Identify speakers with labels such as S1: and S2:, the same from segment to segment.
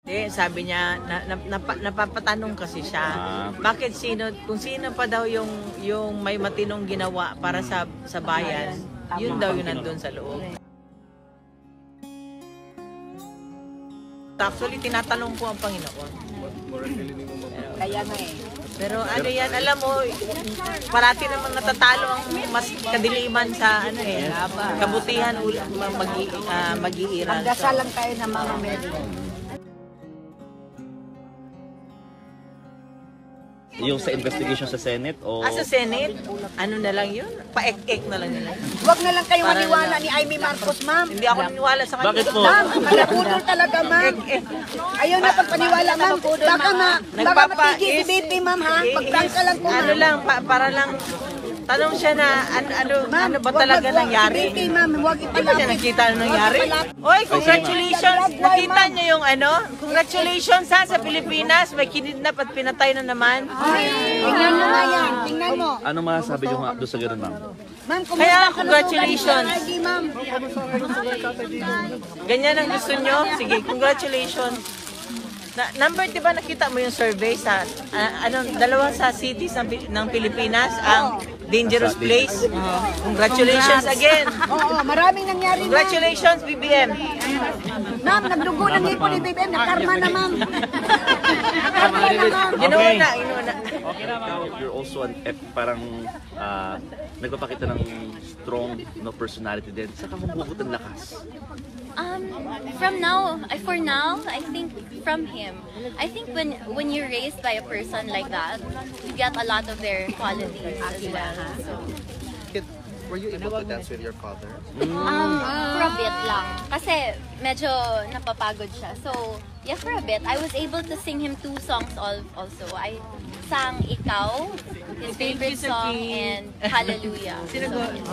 S1: Sabi niya, napapatanong kasi siya, bakit kung sino pa daw yung may matinong ginawa para sa bayan, yun daw yung nandun sa loob. Actually, tinatanong ko ang Panginoon.
S2: Kaya nga eh.
S1: Pero ano yan, alam mo, parati namang natatalo ang mas kadiliman sa kabutihan mag-iiral.
S2: Magdasal lang tayo ng Mama Mary.
S3: Yung sa investigation sa Senate o...
S1: Sa Senate? Ano na lang yun? Pa-ek-ek na lang nila.
S2: Huwag na lang kayo maniwala ni Amy Marcos, ma'am.
S1: Hindi ako naniwala sa kanya.
S3: Bakit po?
S2: Ma'am, palapudol talaga, ma'am. Ayaw na pagpaniwala, ma'am. Baka matigil si BP, ma'am, ha? Pagtangka lang po, ma'am.
S1: Ano lang, para lang, tanong siya na, ano ba talaga nangyari?
S2: Si BP, ma'am, huwag
S1: Di ba niya nakita ano nangyari? Oy, congratulations! Nakita niyo yung congratulations sa Pilipinas, may kinidnap at pinatay na naman.
S2: Tingnan mo nga yan, tingnan mo.
S3: Ano masasabi nyo doon sa ganun, ma'am?
S2: Ma'am,
S1: Kaya congratulations.
S2: ma'am.
S1: Ganyan ang gusto nyo? Sige, congratulations. Number, di ba nakita mo yung survey sa, dalawa sa cities ng Pilipinas, ang dangerous place? Congratulations again.
S2: Oo, maraming nangyari, ma'am.
S1: Congratulations, BBM.
S2: Ma'am, nagdugo ng hipo ni BBM, nakarma na, ma'am. Nakarma na, ma'am.
S1: Inuuna.
S3: You're also parang nagpapakita ng strong personality din. Saka humugot ng lakas.
S4: For now, I think from him. I think when you're raised by a person like that, you get a lot of their qualities as well. So,
S5: were you able to dance with your father?
S4: for a bit lang. Kasi medyo napapagod siya. So, yeah, for a bit. I was able to sing him 2 songs also. I sang Ikaw, his favorite song, and Hallelujah. So,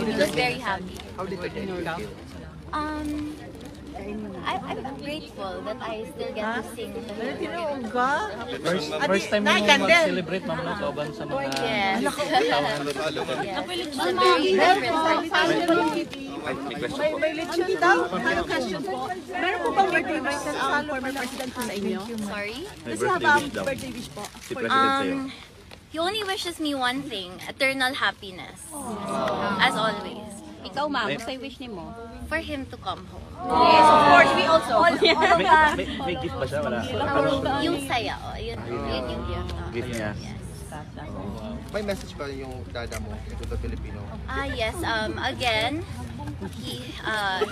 S4: he was very happy.
S5: How did it make you feel?
S4: I'm grateful that I still get to sing to him.
S6: First time mo mag-celebrate, ma'am, no? Kauban sa mga...
S4: Yes.
S5: Halo.
S4: It's a very different
S3: May question po.
S1: May lechon daw. Question po. Meron po bang birthday wish ang former president po sa inyo?
S4: Sorry?
S3: May birthday wish daw. Si President sa'yo.
S4: He only wishes me one thing, eternal happiness. As always.
S7: Ikaw, ma'am, gusto yung wish ni mo?
S4: For him to come home.
S7: Yes, of course, we also.
S3: May gift ba siya? Wala.
S4: Yung saya, yun yung gift.
S3: Gift niya.
S4: Yes.
S5: May message ba yung dada mo to the Filipino?
S4: Yes, again, he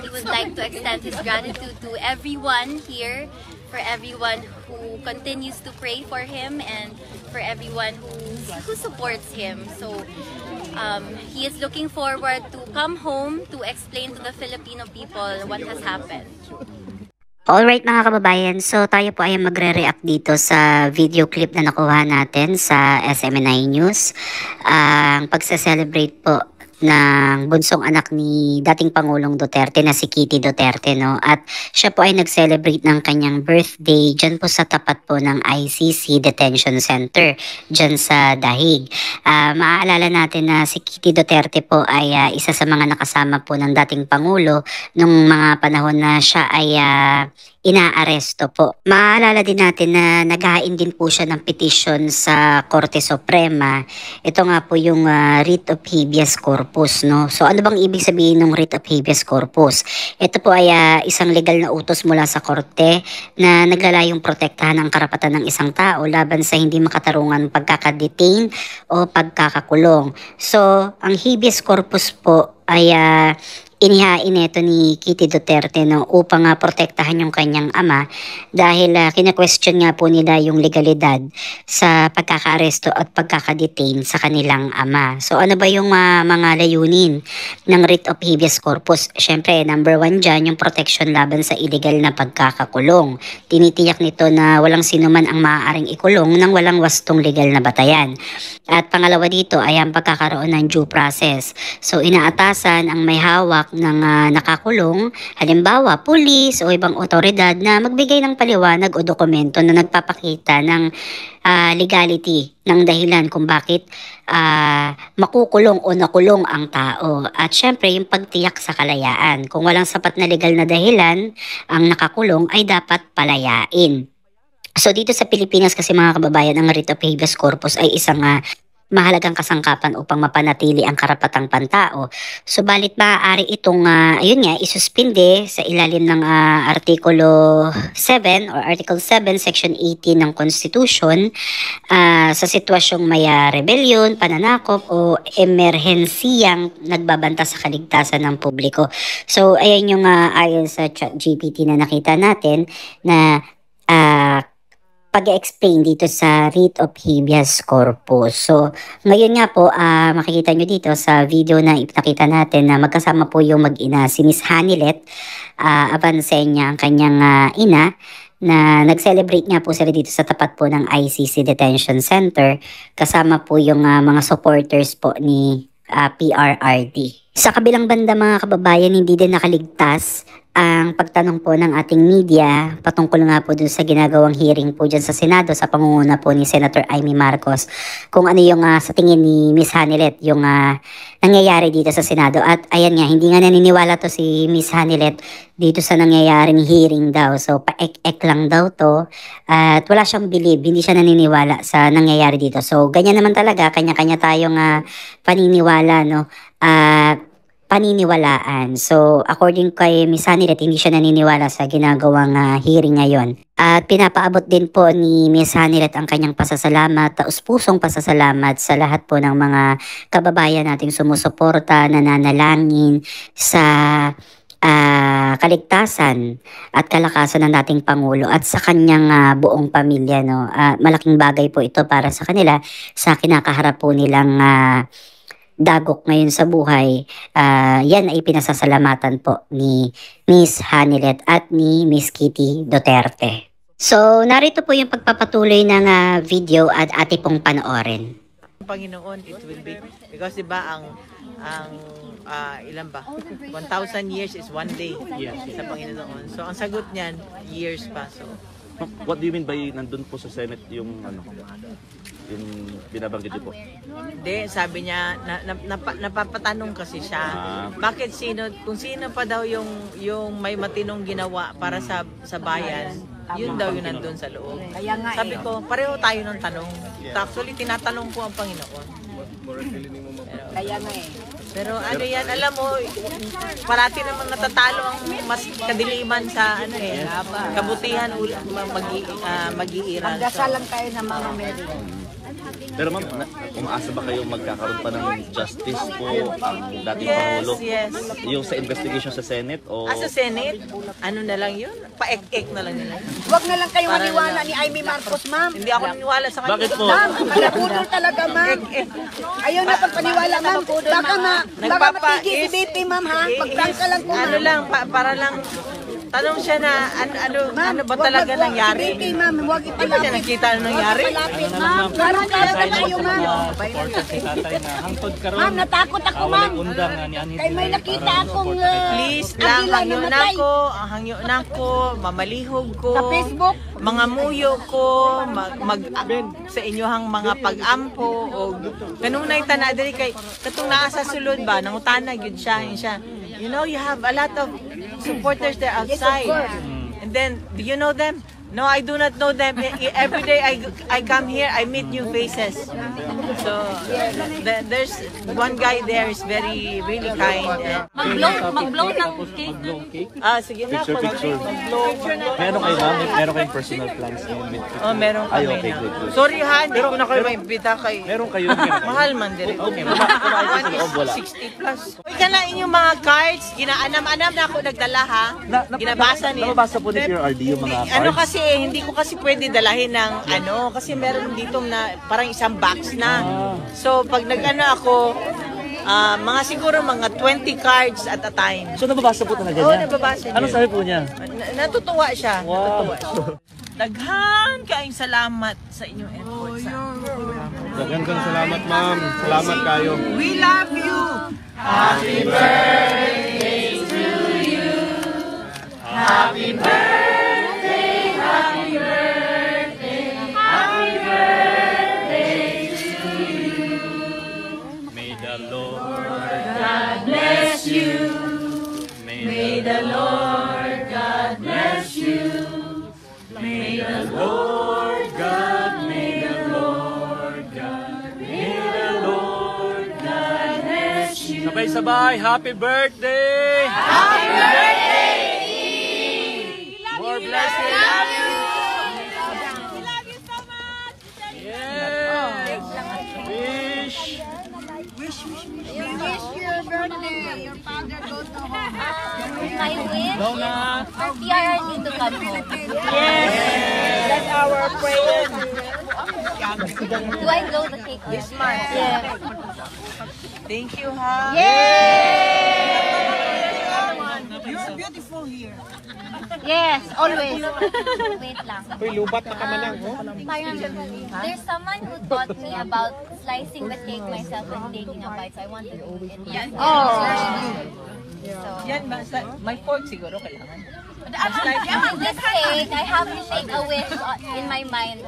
S4: would like to extend his gratitude to everyone here, for everyone who continues to pray for him, and for everyone who supports him. So, he is looking forward to come home to explain to the Filipino people what has happened.
S8: Alright mga kababayan, so tayo po ay magre-react dito sa video clip na nakuha natin sa SMNI News. Ang pagse-celebrate po ng bunsong anak ni dating Pangulong Duterte na si Kitty Duterte, no? At siya po ay nag-celebrate ng kanyang birthday dyan po sa tapat po ng ICC Detention Center dyan sa Dahig. Maaalala natin na si Kitty Duterte po ay isa sa mga nakasama po ng dating Pangulo nung mga panahon na siya ay inaaresto po. Maaalala din natin na naghain din po siya ng petition sa Korte Suprema. Ito nga po yung writ of habeas corpus, no? So ano bang ibig sabihin ng writ of habeas corpus? Ito po ay isang legal na utos mula sa Korte na naglalayong protektahan ang karapatan ng isang tao laban sa hindi makatarungan pagkakadetain o pagkakakulong. So ang habeas corpus po ay inihain ito ni Kitty Duterte, no, upang protektahan yung kanyang ama dahil kina-question nga po nila yung legalidad sa pagkakaaresto at pagkakadetain sa kanilang ama. So ano ba yung mga layunin ng writ of habeas corpus? Syempre, number 1 dyan, yung protection laban sa illegal na pagkakakulong. Tinitiyak nito na walang sinuman ang maaaring ikulong nang walang wastong legal na batayan. At pangalawa dito ay ang pagkakaroon ng due process. So inaatasan ang may hawak ng nakakulong, halimbawa pulis o ibang otoridad, na magbigay ng paliwanag o dokumento na nagpapakita ng legality ng dahilan kung bakit makukulong o nakulong ang tao. At syempre yung pagtiyak sa kalayaan. Kung walang sapat na legal na dahilan ang nakakulong ay dapat palayain. So dito sa Pilipinas kasi mga kababayan, ang writ of habeas corpus ay isang mahalagang kasangkapan upang mapanatili ang karapatang pantao. Subalit maaari itong ayun nga isuspinde sa ilalim ng Artikulo 7 or Article 7 Section 18 ng Constitution sa sitwasyong may rebellion, pananakop o emerhensiyang nagbabanta sa kaligtasan ng publiko. So ayan yung ayon sa ChatGPT na nakita natin na pag-explain dito sa writ of habeas corpus. So, ngayon nga po, makikita nyo dito sa video na ipinakita natin na magkasama po yung mag-ina, si Miss Hanilet Avancenia, ang kanyang ina, na nag-celebrate nga po sila dito sa tapat po ng ICC Detention Center, kasama po yung mga supporters po ni PRRD. Sa kabilang banda mga kababayan, hindi din nakaligtas ang pagtanong po ng ating media patungkol nga po dun sa ginagawang hearing po dyan sa Senado sa pangunguna po ni Senator Amy Marcos kung ano yung sa tingin ni Miss Hanilet yung nangyayari dito sa Senado. At ayan nga, hindi nga naniniwala to si Miss Hanilet dito sa nangyayaring hearing daw. So paek-ek lang daw to at wala siyang believe, hindi siya naniniwala sa nangyayari dito. So ganyan naman talaga, kanya-kanya tayong paniniwala, no? Paniniwalaan. So, according kay Miss Hanilet, hindi siya naniniwala sa ginagawang hearing ngayon. At pinapaabot din po ni Miss Hanilet ang kanyang pasasalamat, taus-pusong pasasalamat sa lahat po ng mga kababayan nating sumusuporta, nananalangin sa kaligtasan at kalakasan ng dating Pangulo at sa kanyang buong pamilya. No? Malaking bagay po ito para sa kanila sa kinakaharap po nilang dagok ngayon sa buhay. Yan ay pinasasalamatan po ni Miss Hanilet at ni Miss Kitty Duterte. So, narito po yung pagpapatuloy ng video at ati pong panoorin.
S1: Panginoon, it will be, because diba ang ilan ba? 1,000 years is one day sa Panginoon. So, ang sagot niyan, years pa. So,
S3: What do you mean by nandun po sa Senate yung yung binabanggit niyo po?
S1: Hindi, sabi niya, napapatanong kasi siya. Bakit kung sino pa daw yung may matinong ginawa para sa bayan, yun daw yung nandun sa loob. Sabi ko, pareho tayo ng tanong. Actually, tinatanong ko ang Panginoon.
S2: Kaya nga
S1: Pero ano yan, alam mo, parati namang natatalo ang mas kadiliman sa kabutihan mag-iiral.
S2: Magdasal lang tayo ng Mama Mary.
S3: Pero ma'am, umaasa ba kayo magkakaroon pa ng justice po ang dating Pangulo?
S1: Yes.
S3: Yung sa investigation sa Senate o
S1: Sa Senate, ano na lang yun? Paek-ek na lang nila.
S2: Huwag na lang kayo maniwala ni Amy Marcos, ma'am.
S1: Hindi ako naniniwala sa kanya.
S3: Bakit po?
S2: Ma'am, malabudol talaga, ma'am. Ayaw na pagpaniwala, ma'am. Baka matigil si BP, ma'am, ha? Pagtangka lang po, ma'am.
S1: Ano lang, para lang, tanong siya na, ano ba talaga nangyari?
S2: Si BP, ma'am, huwag
S1: Di ba siya
S2: ipalapit.
S1: nakita ano nangyari?
S2: Palapit, ma'am. Parang talaga kayo, ma'am.
S6: Supporter si tatay na hangtod karon.
S2: Ma'am, natakot ako, ma'am.
S6: Undang ni Anit.
S2: Kay may nakita akong
S1: Please lang,
S2: agila
S1: hangyo
S2: namatay.
S1: na ko, mamalihog ko,
S2: Sa Facebook.
S1: mga muyo ko, sa inyohang mga pag-ampo, o ganun na itana, dali kay, katong naa sa sulod ba, nangutanag yun siya. You know, you have a lot of supporters there outside. And then, do you know them? No, I do not know them. Every day I come here, I meet new faces. So, there's one guy there is really kind.
S7: Mag-blow ng cake.
S1: Sige na.
S3: Picture. Meron kayo ma'am? Meron kayong personal plans ngayon?
S1: Meron kami
S3: okay,
S1: na.
S3: good.
S1: Sorry ha, hindi ko na kayo maimbita kay...
S3: Meron kayo?
S1: Mahal man din.
S3: Okay,
S1: One is
S3: wala.
S1: 60 plus. Uy ka na inyong mga cards, ginaanam-anam na ako nagdala ha. Ginabasa niya.
S3: Nababasa po ni PRRD yung mga cards?
S1: Ano kasi, hindi ko kasi pwede dalahin ng kasi meron dito na parang isang box na. So pag nag-ano ako, mga siguro mga 20 cards at a time.
S3: So nababasa po talaga
S1: Oo,
S3: niya?
S1: nababasa niya.
S3: Ano sabi po niya?
S1: Natutuwa siya.
S3: Wow.
S1: Natutuwa siya. Daghan kaayong salamat sa inyong effort.
S5: Daghang salamat, ma'am. Salamat kayo.
S1: We love you! Happy birthday to you! Happy birthday, happy birthday, happy birthday to you!
S6: May the Lord
S1: God bless you! May the Lord God bless you! May the Lord
S6: Sabay-sabay, happy birthday! Happy birthday! More blessings!
S7: We love you so much.
S6: Yes! Wish!
S4: My wish
S6: Go na!
S4: for PRRD to come home.
S1: That's our prayer.
S4: Do I blow the cake? This month. Yeah.
S1: Thank you, ha?
S4: Yes, always. Wait lang. Parang, there's someone who taught me about slicing the cake myself and taking a bite, so I want to do it.
S1: Yan, may fork siguro kailangan.
S4: In this cake, I have to take a wish in my mind.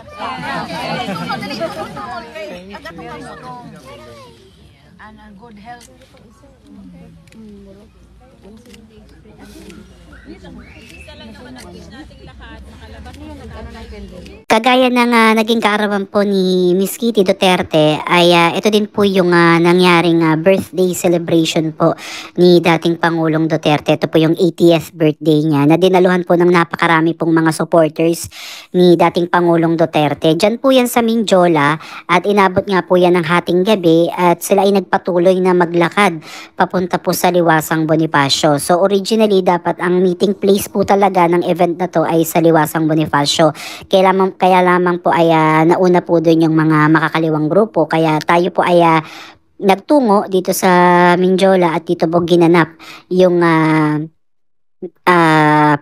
S8: Kagaya ng naging kaarawan po ni Miss Kitty Duterte ay ito din po yung nangyaring birthday celebration po ni dating Pangulong Duterte. Ito po yung 80th birthday niya na dinaluhan po ng napakarami pong mga supporters ni dating Pangulong Duterte. Diyan po yan sa Mindiola at inabot nga po yan ng hating gabi at sila ay nagpatuloy na maglakad papunta po sa Liwasang Bonifacio. So originally dapat ang meeting place po talaga ng event na to ay sa Liwasang Bonifacio. Kaya lamang po ay nauna po doon yung mga makakaliwang grupo. Kaya tayo po ay nagtungo dito sa Mindiola at dito po ginanap yung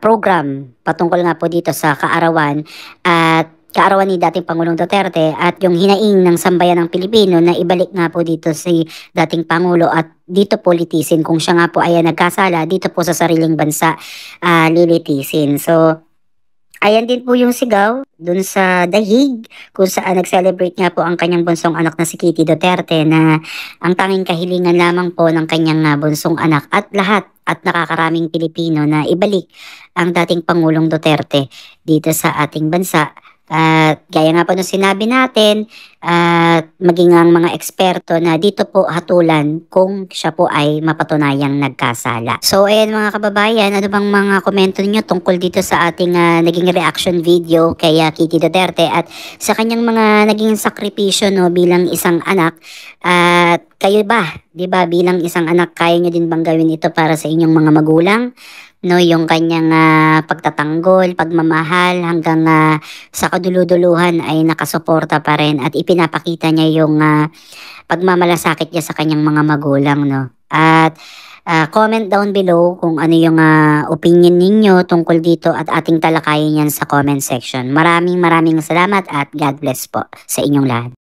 S8: program patungkol nga po dito sa kaarawan at kaarawan ni dating Pangulong Duterte at yung hinaing ng sambayan ng Pilipino na ibalik nga po dito si dating Pangulo at dito politisin kung siya nga po ay nagkasala dito po sa sariling bansa lilitisin. So ayan din po yung sigaw dun sa Dahig kung saan nag-celebrate nga po ang kanyang bunsong anak na si Kitty Duterte na ang tanging kahilingan lamang po ng kanyang bunsong anak at lahat at nakakaraming Pilipino na ibalik ang dating Pangulong Duterte dito sa ating bansa. At gaya nga po nung sinabi natin at maging ang mga eksperto na dito po hatulan kung siya po ay mapatunayang nagkasala. So ayan mga kababayan, ano bang mga komento niyo tungkol dito sa ating naging reaction video kay Kitty Duterte at sa kanyang mga naging sakripisyo no, bilang isang anak? At kayo ba, 'di ba, bilang isang anak, kaya niyo din bang gawin ito para sa inyong mga magulang? No, yung kanyang pagtatanggol, pagmamahal hanggang sa kaduluduluhan ay nakasuporta pa rin at ipinapakita niya yung pagmamalasakit niya sa kanyang mga magulang, no. At comment down below kung ano yung opinion ninyo tungkol dito at ating talakayin yan sa comment section. Maraming salamat at God bless po sa inyong lahat.